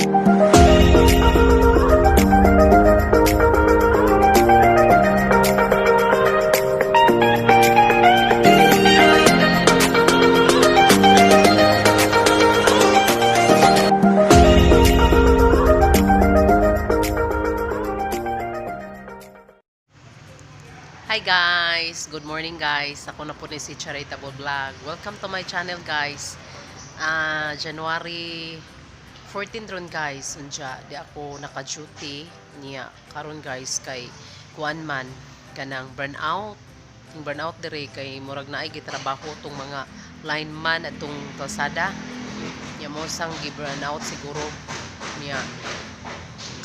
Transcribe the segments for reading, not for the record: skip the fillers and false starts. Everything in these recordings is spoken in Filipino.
Hi guys! Good morning guys! Ako na po ni si Charitable Vlog. Welcome to my channel guys. January 14 ron guys. Unja, di ako naka-duty niya. Karon guys kay kuan man kanang burnout. Yung burnout dire kay murag naay gitrabaho tong mga lineman at tong kalsada. Nya mo sang gi-burnout siguro niya.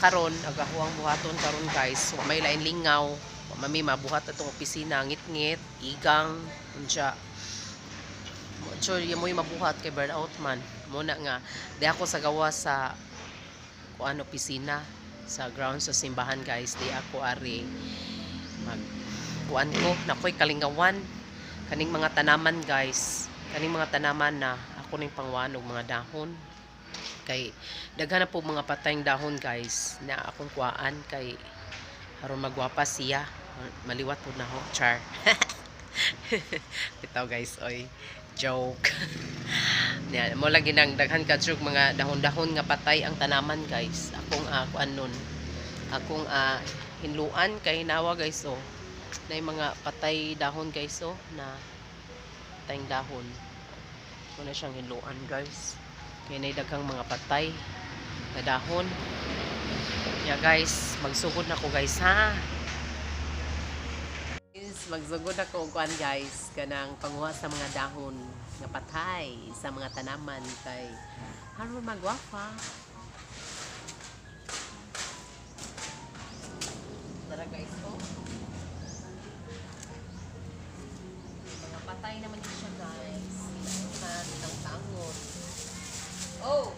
Karon agahuang buhaton karon guys. So, may lain lingaw. Mami mabuhat atong opisina ngit-ngit igang unsa sure mo mabuhat kay burnout man muna nga di ako sa gawa sa kuan opisina sa ground sa simbahan guys di ako ari mag kuan ko nakoy kalingawan kaning mga tanaman guys kaning mga tanaman na ako ning pangwanog mga dahon kay daghan na po mga patayng dahon guys na akong kuan kay aron magwapa siya maliwat po na ho char ito guys oy joke yan mo lagi nang daghan ka truk mga dahon-dahon nga patay ang tanaman guys akong kuan nun akong hinluan kay nawa guys oh na mga patay dahon guys oh na patayng dahon muna siyang hinluan guys kay na daghang mga patay na dahon ya guys magsugod na ko guys ha magsugod ako kuan guys kanang panguha sa mga dahon nga patay sa mga tanaman kay haron magwafa tara guys oh mga patay naman din siya guys ang tangon oh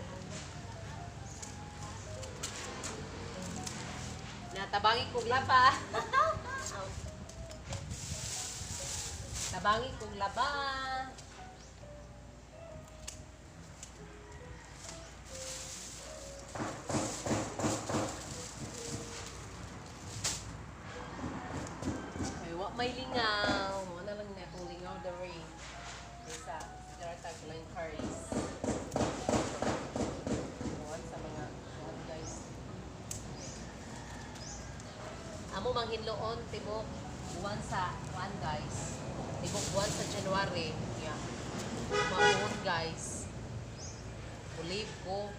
natabangi kong laba tabangi kong laba ay wak may lingaw wala lang na akong lingaw dari isa daratag line carries sa mga guys amo manghinloon tibok buwan sa kuan guys tibok buwan sa January yeah. Mapuhon guys mulib ko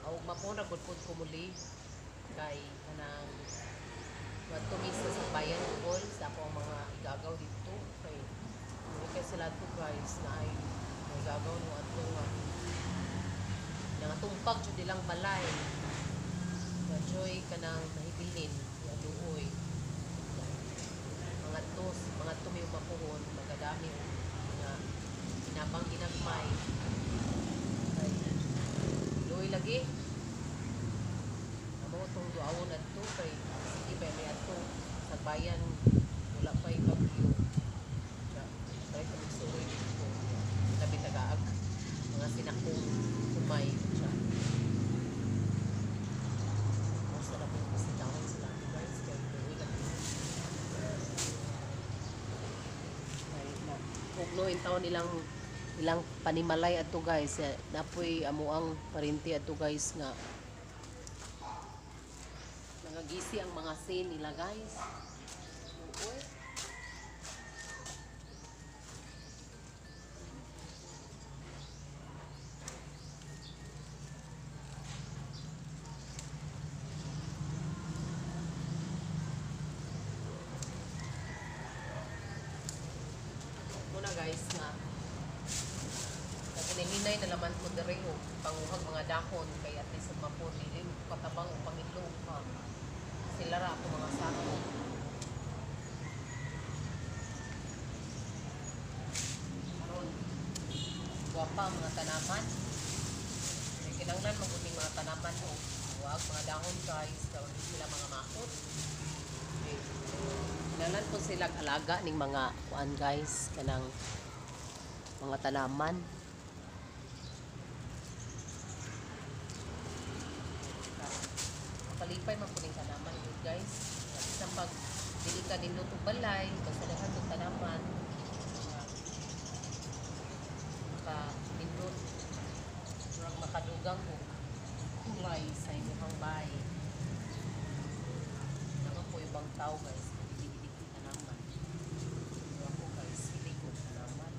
o mapuna gud ko mulib kay kanang matumisa sa bayan ko sa ako mga igagaw dito kay sila to guys na ay igagaw no ato nga tumpag jud ilang balay joy kanang nahibilin ya duoy mga tumi mapuhon magadami nga inabang ginagmay kay duoy lagi amo tong duawon adto kay sige pa may adto sa bayan wala pa bagyo kay kami dito labi tagaag mga sinakong kumay siya in taon ilang panimalay ato guys napoy amuang parinti ato guys nga nangagisi ang mga sin nila guys uy guys nga hinay na laman ko dere o panguhag mga dahon kay at least mapon dili katabang o pangilog pa sila ra ako mga sako aron guwapa mga tanaman kay kinanglan maguning mga tanaman o huwag mga dahon guys daw sila mga makot nalan po sila alaga ning mga kuan guys kanang mga tanaman malipay mapuning tanaman yun guys. Isang pag dili ka nindot og balay, basta dahan og tanaman. Maka nindot murag makadugang og kulay sa inyong bahay. Nang po ibang tao guys, dili tanaman. So ako guys, hindi ko tanaman.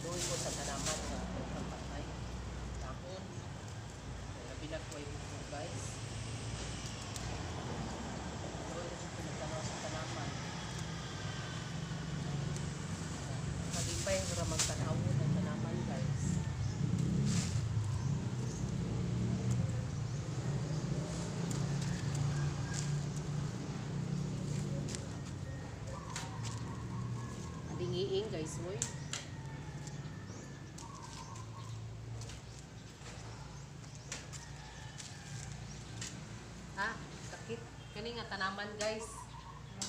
Adoy ko sa tanaman sa patay. Dahon. Labi na ko ay buko guys. Adoy ko sa pinagtanaw sa tanaman. Malipay para magtanaw ng tanaman guys. Adingiing guys, boy. Ha, sakit. Kani nga tanaman guys.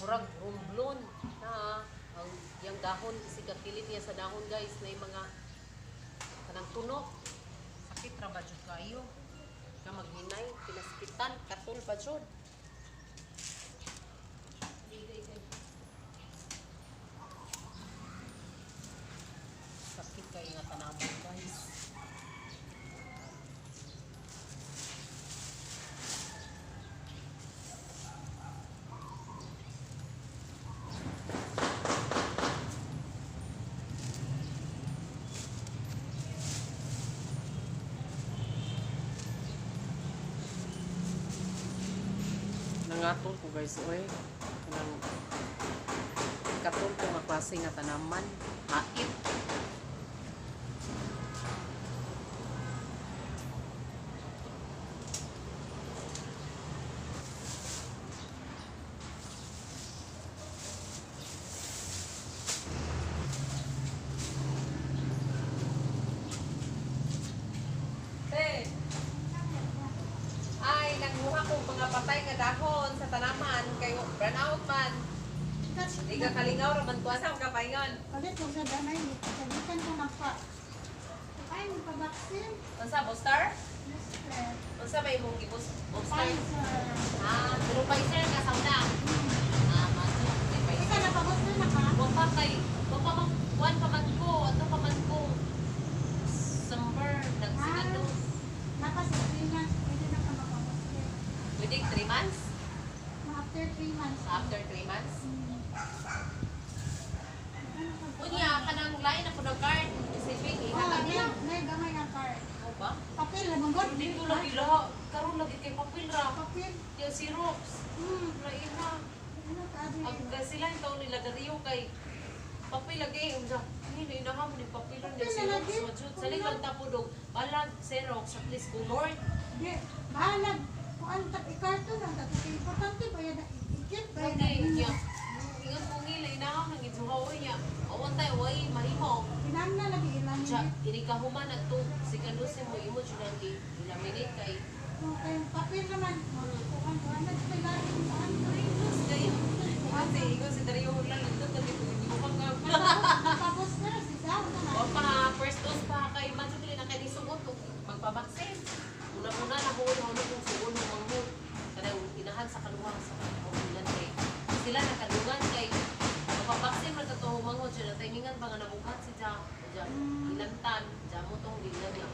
Murag rumblon. Na ang yang dahon sigapilit niya sa dahon guys na yung mga kanang tunok. Sakit ra ba jud kayo? Ka maghinay, pinaskitan, katul pa jud. Sakit kay nga tanaman guys. Nangatol ko guys, oy. Kanang katol ko nga klase nga tanaman, hait. Ay, nagmuha ko mga patay nga dahon sa tanaman kayo burn out man. Di ka kalingaw raman ko asam ka paingon. Ulit ko sa danay, sabitan ko na pa. Ay, magpabaksin. Unsa booster? Mister. Unsa may imong gibus booster? Pfizer. Ah, pero Pfizer ka sauna. Ah, maso di Ikaw Pfizer. napabaksin na ka? Wa pa kay, wa pa man one pa man ko, ato pa man ko. Summer nagsigado. Napas 3 months, pwede na ka mapabaksin. Within 3 months? After 3 months. After 3 months? Ano ka ba? Unya kanang lain ako ng card. Isipin Oh, ihatag nila. may gamay nga card. Mo ba? Papel, lamanggod. Dito lagi lahat. Karon lagi kay papel ra. Papel. Yung Xerox. Lain na. Ano ka, Ang sila yung taon nila dariyo kay papel lagi. Hindi na mo ni papel ron yung Papel na Xerox. lagi. Majud. Sa lilang tapodog. Balag Xerox. At least color. Di, bahalag. Kung ano, ikarton lang. Importante ba yan? Ikit ba yan? Okay. Ingat kong nila. Inaham ng ituhaw niya. Awan tayo. Way mahimo. Pinangna lagi ilang Siya. Inikahuman at to. Si Kandusin mo. Imo siya nang ilaminate kay. Okay, papel naman. Kung ano, nagpilagin sa ano. Tapos kayo. Kasi ikaw si Dario lang. Ito kasi kung hindi mo pang Tapos na, si Sam na O pa, first dose pa kay Matsukili na kay sugot kung magpabaksin. Una-una na huwag kung sugot mo manghod. Kanang inahan sa kaluwang sa kaluwang kay sila nakadungan kay magpabaksin man sa ito manghod siya na timingan pa nga nabukat si Ja. Ja, ilantan. Ja mo tong bilan niya.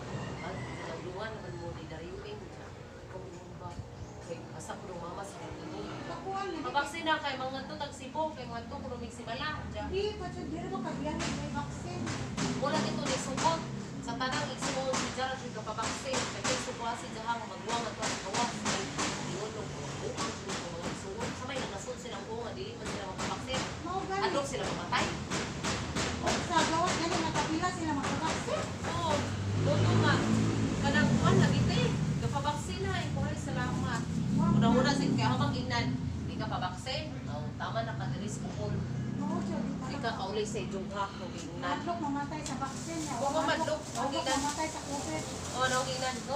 At nagdungan naman mo ni Dario Ing. Ja, ikaw mo ba? Kay asa ko ng mama sa kaluwang. Kakuan na. Mabaksin na kay mga to tagsibo kay mga to kung magsimala. Ja. Di, patso, di rin mo kabiyan may vaccine. Wala dito ni sugot. Sa tanang igsuon si Jara jud kapabaksin. Kay suwa si Jahang magluwang at ang gawas. Kay iyon ng bukas ng mga igsuon. Sa may nangasun silang bunga, dili man sila magpabaksin. Mao gani. Adlok sila mamatay. O sa gawas gani nakapila sila magpabaksin. Oo. Luto nga. Kanang kuan lagi te. Kapabaksin na. Ikuhay salamat. Una-una sin kaya hamang ingnan. Di ka pabaksin. Oh, tama na ka diri sa bukol. Oo, siya, di Di pa. ka kaulay sa iyong hak ng ingnan. Madlok mamatay sa vaccine. Oo, madlok. Madlok mamatay sa COVID. Oh, nauginan ko,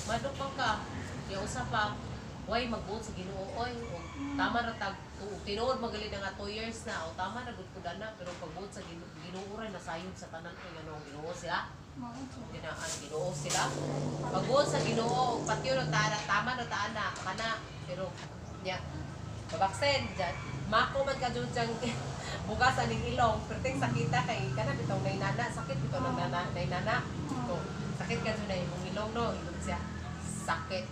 madok pang ka. Kaya usa pa, way magbuot sa Ginoo oy. O, tama ra tag tinuod magaling nga 2 years na. O tama ra gud ko dana pero pagbuot sa Ginoo ray nasayod sa tanan kay Ginoo siya. Maunso. Ginaan, Ginoo sila. Pagbuot sa Ginoo, patyo no taana, tama no taana, kana. Pero, nya, babaksen, dyan. Mako man ka dyan dyan, bugasan ng ilong, perting sakita kay, kana bitong nainana, sakit bitong nainana. So, sakit ka dyan na yung ilong, no? Ilong siya, sakit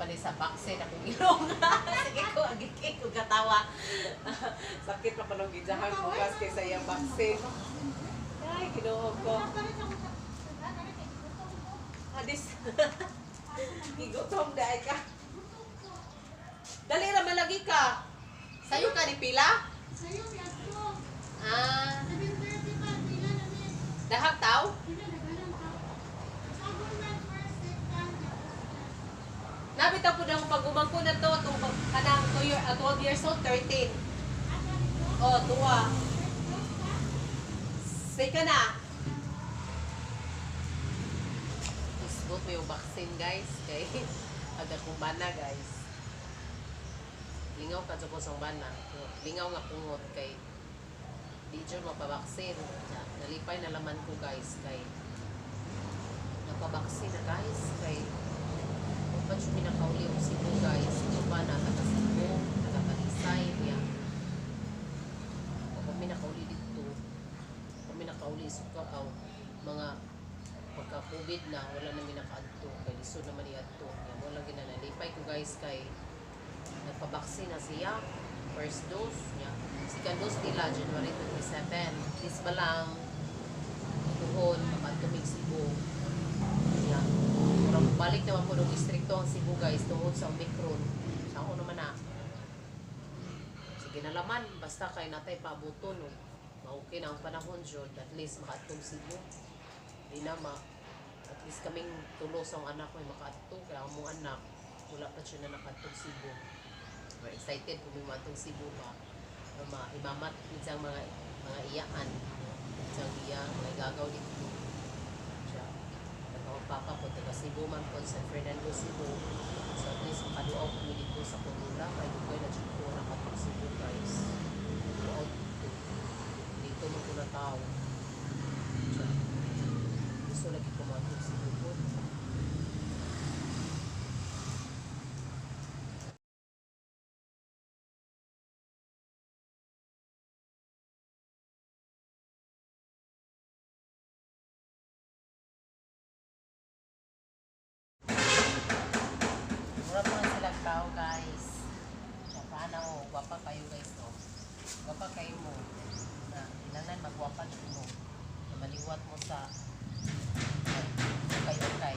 pa ni sa baksen akong ilong. Sige ko, agikik ko katawa. Sakit pa pa nung gidyahan bugas kaysa yung baksen. Ay, Ginoo ko. Hadis. Gigutom dahil ka. Dali ra malagi ka. Sayo ka ni pila? Sa'yo, Piato. Ah, 7:30 pa, pila na din. dahag taw? Pila na ganang tao. Sabon man first, second, Nabitaw po na pag umangko na to, itong kanang 12 years old, 13. Oh, tuwa. Say ka na. Isgot mo yung vaccine, guys. Kay, ada kong bana, guys. Lingaw ka sa kusang bana. Lingaw nga pungot kay di dyan mapabaksin. Nalipay na laman ko, guys. Kay napabaksin na, guys. Kay kung pa siya pinakauli yung Cebu, guys. Yung bana, taga-Cebu, taga-Talisay. Kaya, kung pinakauli dito, kami nakauli suka aw mga pagka-COVID na wala na minakaadto kay lisod naman iadto nga wala ginanalipay ko guys kay nagpabaksin na siya first dose niya second dose nila January 27 this ba lang tuhon makantumig Cebu niya murang balik naman po ng distrito ang Cebu guys tuhod sa Omicron sa ako naman na sige na laman basta kay natay paabuton no okay na ang panahon jud at least makaatong Cebu di na at least kaming tulos ang anak ko makaatong kaya ang mong anak wala pa siya na nakaatong Cebu we're excited kung may matong Cebu ba imamat isang mga iyaan isang iya mga gagaw dito siya nagpapapa po taga Cebu man po San Fernando Cebu so at least makaduaw kami dito sa Punula kaya dugay na dito nakatong Cebu guys duaw dito mo ko na tao. Gusto lagi kumatong si Buko. Mura po na silang tao guys. Siya paano o, gwapa kayo guys no. Gwapa kayo mo. Na ilangan magwapan mo na maliwat mo sa ukay-ukay.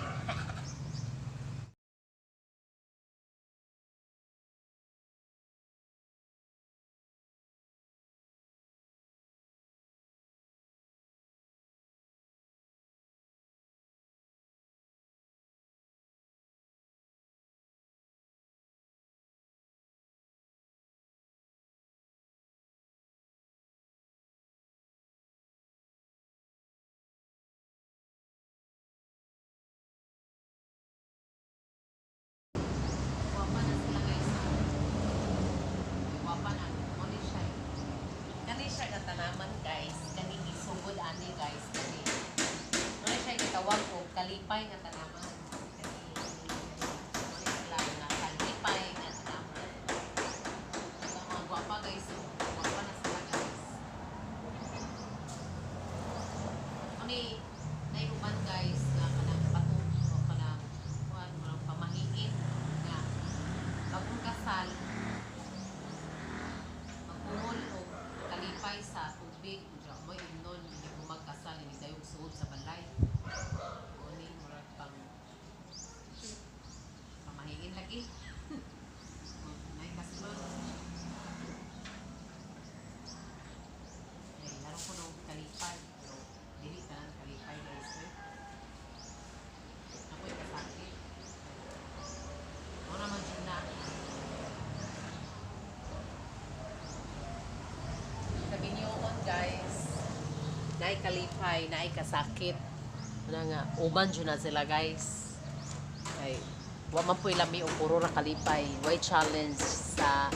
Gwapa na sila guys. Gwapa na. Muli siya. Kani siya na tanaman guys. Kani isugod ani guys. Kani. Muli siya gitawag ko kalipay nga tanaman. Kani. Muli sila na kalipay nga tanaman. Ang mga gwapa guys. Gwapa na sila guys. Kani. Naiuban guys. Na kanang patong. O kanang pamahiin. Nga. Bagong kasal. Magpungol o kalipay sa tubig. Mo imnon. Hindi mo magkasal. Hindi tayo suod sa balay. Oni. Murag pang pamahiin lagi. May kasma. Ay, laro ko ng kalipay. Pero, dili ka ng kalipay guys. Ako'y kasakit. Mo naman dyan na. Sabi niyo guys. Naay kalipay, naay kasakit. Ano nga, uban dyan na sila guys. Ay, wa man po ilami o puro ra kalipay. Why challenge sa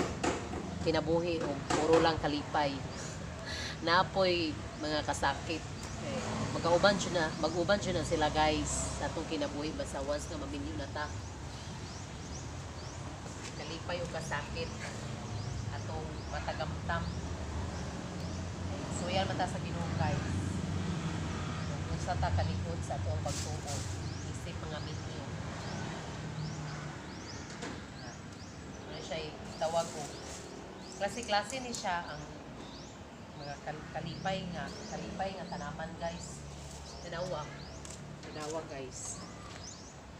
kinabuhi o puro lang kalipay. Naapoy mga kasakit. Ay, Magkauban siya na, mag-uban siya na sila guys sa itong kinabuhi basta once nga maminyo na ta. Kalipay o kasakit atong matagamtam. So yan mata sa Ginoo guys. Kung sa ta kalikod sa atong pagtuon, isip mga minyo. Ano siya tawag ko. Klase-klase ni siya ang mga kalipay nga tanaman guys. Tanawa guys.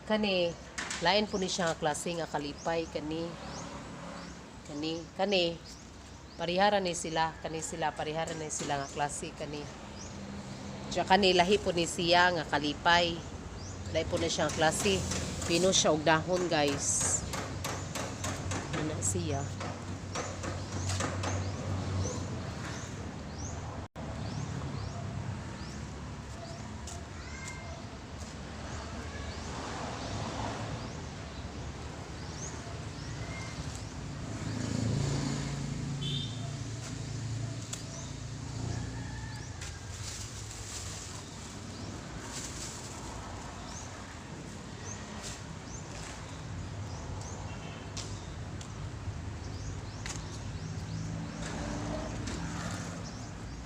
Kani lain po ni siya nga klase nga kalipay kani pariharan ni sila pariharan ni sila nga klase kani. Tsaka kani lahi po ni siya nga kalipay. Lahi po ni siya nga klase. Pino siya og dahon guys. Ano siya?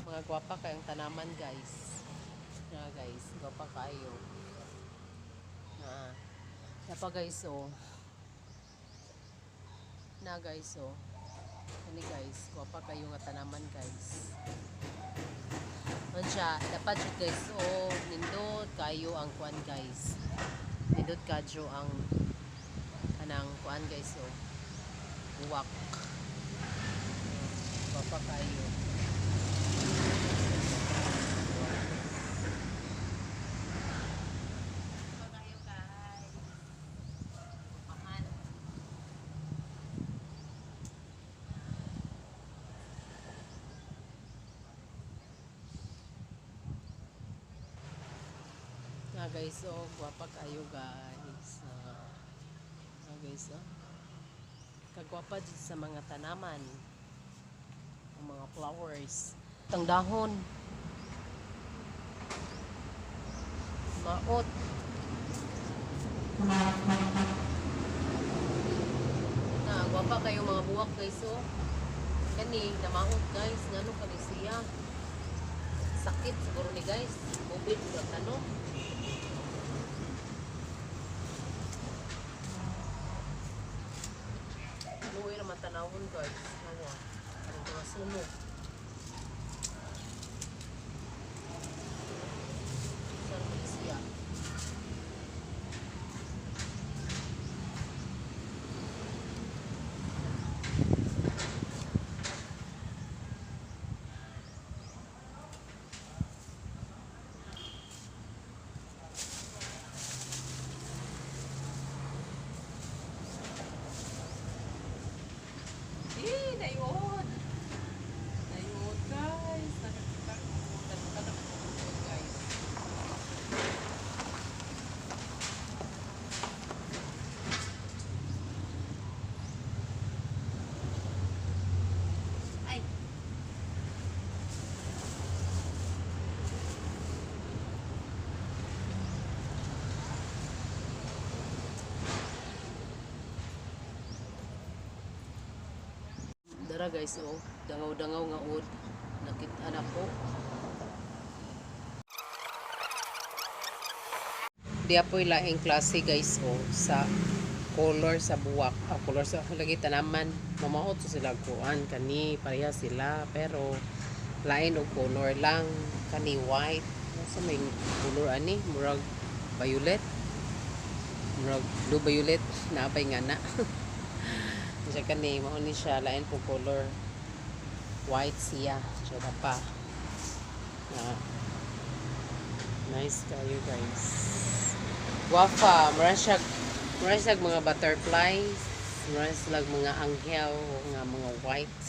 Mga gwapa kayong tanaman guys. Na guys, gwapa kayo. Napa guys oh. Na guys oh. Kani guys, gwapa kayo nga tanaman guys. Siya, dapat siya guys oh, nindot kayo ang kuan guys. Nindot kadyo ang kanang kuan guys oh. Buwak. Gwapa kayo. Guys, oh, gwapa kayo guys. Guys, oh. Kagwapa dito sa mga tanaman. Ang mga flowers. Itang dahon. Maot. Gwapa kayo mga buwak guys, oh. Kani, namaot guys. Ngano kani siya? Sakit siguro ni guys. Covid, ano? Luwi na matanawon guys. Nawa. Ang mga sunog. Saan mo siya? Nayod. Nayod guys. Nakakita guys. Ay. Dara guys, oh, dangaw-dangaw nga od. Nakita na ko. Di apoy laing klase guys, oh, sa color sa buwak. Color sa lagi tanaman. Mamaot so sila kuan kani pareha sila pero lain og color lang kani white. Sa may color ani, murag violet. Murag blue violet na apay nga na. Siya kani mao ni siya lain po color white siya siya pa nice kayo guys. Wafa murag mga butterflies, murag mga anghel nga mga white.